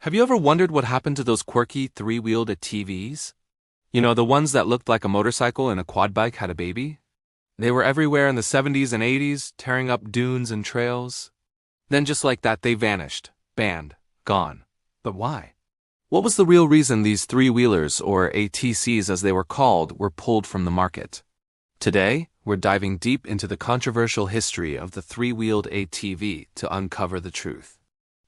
Have you ever wondered what happened to those quirky three-wheeled ATVs? You know, the ones that looked like a motorcycle and a quad bike had a baby? They were everywhere in the 70s and 80s, tearing up dunes and trails. Then just like that, they vanished, banned, gone. But why? What was the real reason these three-wheelers, or ATCs as they were called, were pulled from the market? Today, we're diving deep into the controversial history of the three-wheeled ATV to uncover the truth.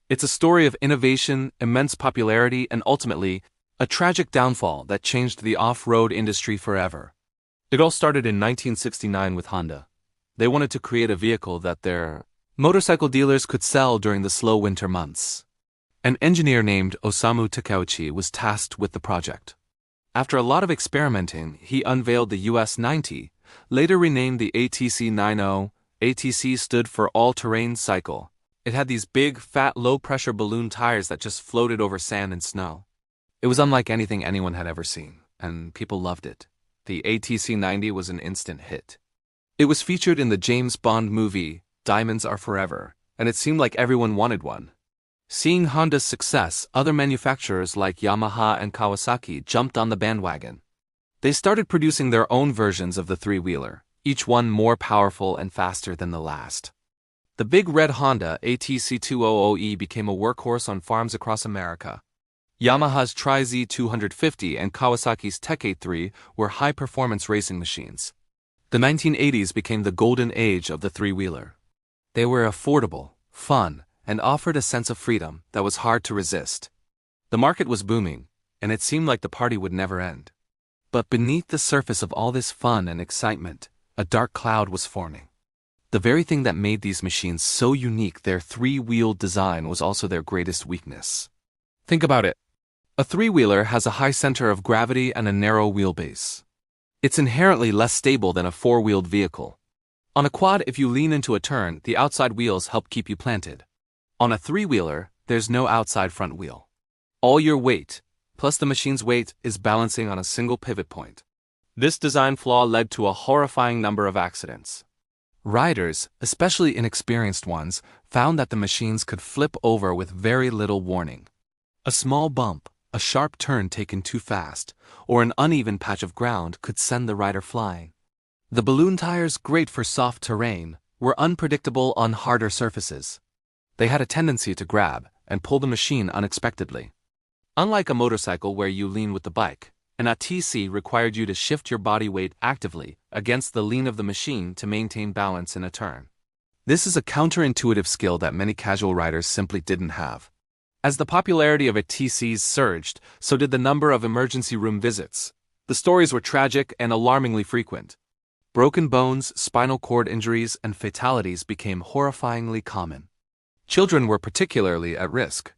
It's a story of innovation, immense popularity, and ultimately, a tragic downfall that changed the off-road industry forever. It all started in 1969 with Honda. They wanted to create a vehicle that their motorcycle dealers could sell during the slow winter months. An engineer named Osamu Takeuchi was tasked with the project. After a lot of experimenting, he unveiled the US 90, later renamed the ATC 90. ATC stood for All-Terrain Cycle. It had these big, fat, low-pressure balloon tires that just floated over sand and snow. It was unlike anything anyone had ever seen, and people loved it. The ATC 90 was an instant hit. It was featured in the James Bond movie, Diamonds Are Forever, and it seemed like everyone wanted one. Seeing Honda's success, other manufacturers like Yamaha and Kawasaki jumped on the bandwagon. They started producing their own versions of the three-wheeler, each one more powerful and faster than the last. The big red Honda ATC 200E became a workhorse on farms across America. Yamaha's Tri-Z 250 and Kawasaki's Tech 83 were high-performance racing machines. The 1980s became the golden age of the three-wheeler. They were affordable, fun, and offered a sense of freedom that was hard to resist. The market was booming, and it seemed like the party would never end. But beneath the surface of all this fun and excitement, a dark cloud was forming. The very thing that made these machines so unique, their three-wheeled design, was also their greatest weakness. Think about it. A three-wheeler has a high center of gravity and a narrow wheelbase. It's inherently less stable than a four-wheeled vehicle. On a quad, if you lean into a turn, the outside wheels help keep you planted. On a three-wheeler, there's no outside front wheel. All your weight, plus the machine's weight, is balancing on a single pivot point. This design flaw led to a horrifying number of accidents. Riders, especially inexperienced ones, found that the machines could flip over with very little warning. A small bump, a sharp turn taken too fast, or an uneven patch of ground could send the rider flying. The balloon tires, great for soft terrain, were unpredictable on harder surfaces. They had a tendency to grab and pull the machine unexpectedly. Unlike a motorcycle where you lean with the bike, an ATC required you to shift your body weight actively against the lean of the machine to maintain balance in a turn. This is a counterintuitive skill that many casual riders simply didn't have. As the popularity of ATCs surged, so did the number of emergency room visits. The stories were tragic and alarmingly frequent. Broken bones, spinal cord injuries, and fatalities became horrifyingly common. Children were particularly at risk.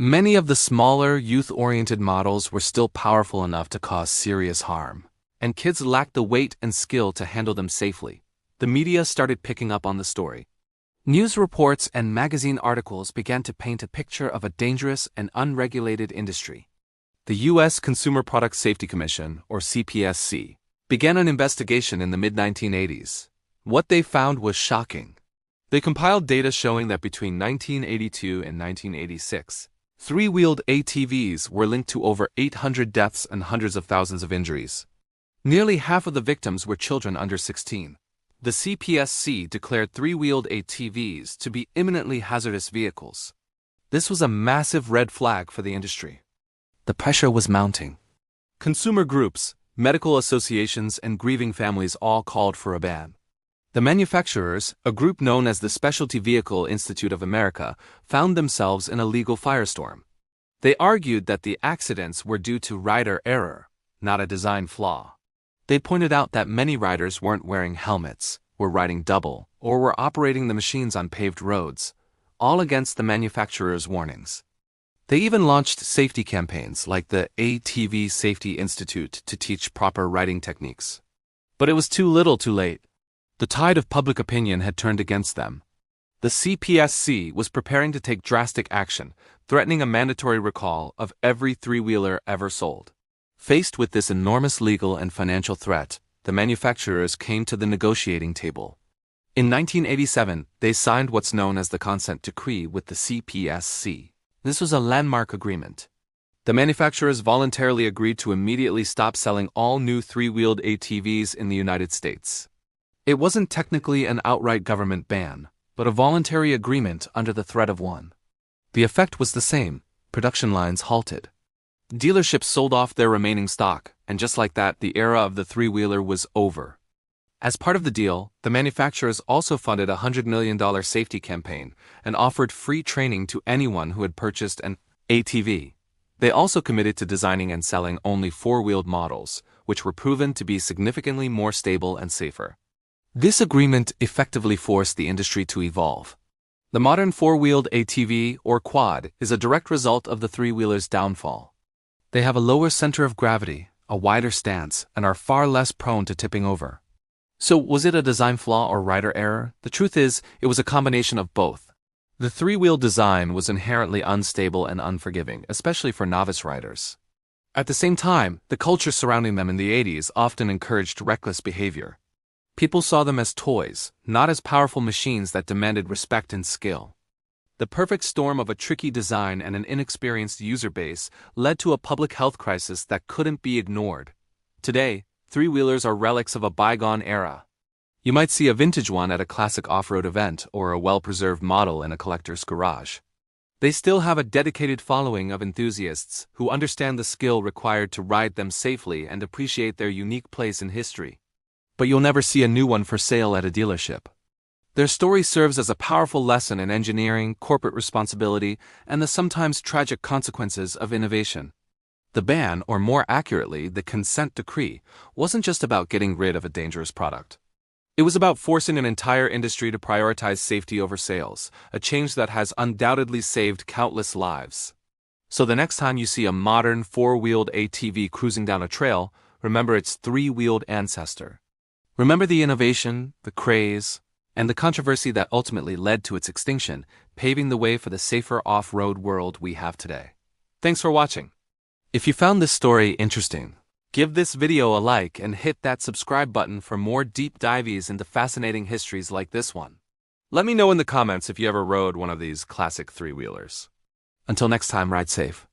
Many of the smaller, youth-oriented models were still powerful enough to cause serious harm, and kids lacked the weight and skill to handle them safely. The media started picking up on the story. News reports and magazine articles began to paint a picture of a dangerous and unregulated industry. The U.S. Consumer Product Safety Commission, or CPSC, began an investigation in the mid-1980s. What they found was shocking. They compiled data showing that between 1982 and 1986, three-wheeled ATVs were linked to over 800 deaths and hundreds of thousands of injuries. Nearly half of the victims were children under 16. The CPSC declared three-wheeled ATVs to be imminently hazardous vehicles. This was a massive red flag for the industry. The pressure was mounting. Consumer groups, medical associations, and grieving families all called for a ban. The manufacturers, a group known as the Specialty Vehicle Institute of America, found themselves in a legal firestorm. They argued that the accidents were due to rider error, not a design flaw. They pointed out that many riders weren't wearing helmets, were riding double, or were operating the machines on paved roads, all against the manufacturer's warnings. They even launched safety campaigns like the ATV Safety Institute to teach proper riding techniques. But it was too little too late. The tide of public opinion had turned against them. The CPSC was preparing to take drastic action, threatening a mandatory recall of every three-wheeler ever sold. Faced with this enormous legal and financial threat, the manufacturers came to the negotiating table. In 1987, they signed what's known as the Consent Decree with the CPSC. This was a landmark agreement. The manufacturers voluntarily agreed to immediately stop selling all new three-wheeled ATVs in the United States. It wasn't technically an outright government ban, but a voluntary agreement under the threat of one. The effect was the same: production lines halted. Dealerships sold off their remaining stock, and just like that, the era of the three-wheeler was over. As part of the deal, the manufacturers also funded a $100 million safety campaign and offered free training to anyone who had purchased an ATV. They also committed to designing and selling only four-wheeled models, which were proven to be significantly more stable and safer. This agreement effectively forced the industry to evolve. The modern four-wheeled ATV, or quad, is a direct result of the three-wheeler's downfall. They have a lower center of gravity, a wider stance, and are far less prone to tipping over. So, was it a design flaw or rider error? The truth is, it was a combination of both. The three-wheel design was inherently unstable and unforgiving, especially for novice riders. At the same time, the culture surrounding them in the 80s often encouraged reckless behavior. People saw them as toys, not as powerful machines that demanded respect and skill. The perfect storm of a tricky design and an inexperienced user base led to a public health crisis that couldn't be ignored. Today, three-wheelers are relics of a bygone era. You might see a vintage one at a classic off-road event or a well-preserved model in a collector's garage. They still have a dedicated following of enthusiasts who understand the skill required to ride them safely and appreciate their unique place in history. But you'll never see a new one for sale at a dealership. Their story serves as a powerful lesson in engineering, corporate responsibility, and the sometimes tragic consequences of innovation. The ban, or more accurately, the consent decree, wasn't just about getting rid of a dangerous product. It was about forcing an entire industry to prioritize safety over sales, a change that has undoubtedly saved countless lives. So the next time you see a modern four-wheeled ATV cruising down a trail, remember its three-wheeled ancestor. Remember the innovation, the craze, and the controversy that ultimately led to its extinction, paving the way for the safer off-road world we have today. Thanks for watching. If you found this story interesting, give this video a like and hit that subscribe button for more deep dives into fascinating histories like this one. Let me know in the comments if you ever rode one of these classic three-wheelers. Until next time, ride safe.